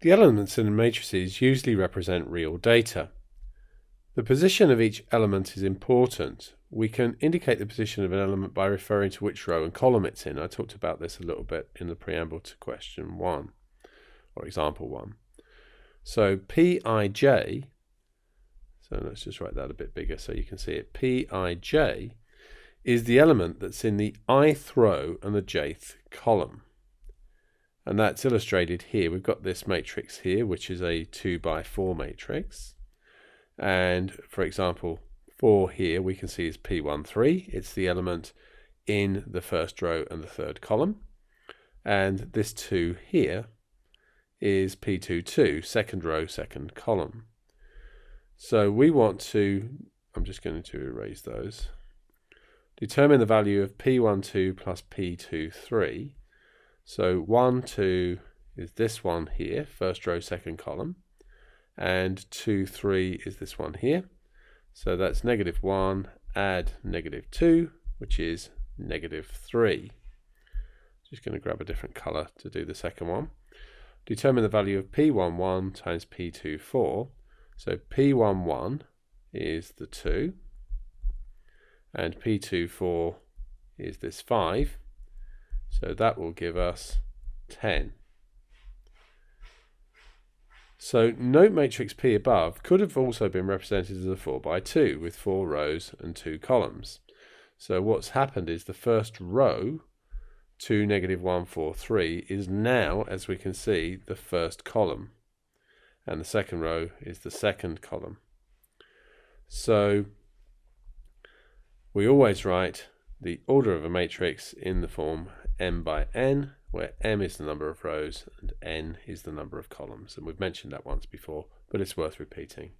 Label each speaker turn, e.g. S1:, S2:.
S1: The elements in matrices usually represent real data. The position of each element is important. We can indicate the position of an element by referring to which row and column it's in. I talked about this a little bit in the preamble to question 1, or example 1. So Pij, so let's just write that a bit bigger so you can see it. Pij is the element that's in the ith row and the jth column. And that's illustrated here. We've got this matrix here, which is a 2 by 4 matrix. And for example, 4 here we can see is P13. It's the element in the first row and the third column. And this 2 here is P22, second row, second column. So we want to, I'm just going to erase those, determine the value of P12 plus P23. So 1, 2 is this one here, first row, second column, and 2, 3 is this one here. So that's -1, add -2, which is -3. Just going to grab a different color to do the second one. Determine the value of P11 times P24. So P11 is the 2, and P24 is this 5. So that will give us 10. So note matrix P above could have also been represented as a 4 by 2 with 4 rows and 2 columns. So what's happened is the first row, 2, -1, 4, 3, is now, as we can see, the first column. And the second row is the second column. So we always write the order of a matrix in the form m by n, where m is the number of rows and n is the number of columns. And we've mentioned that once before, but it's worth repeating.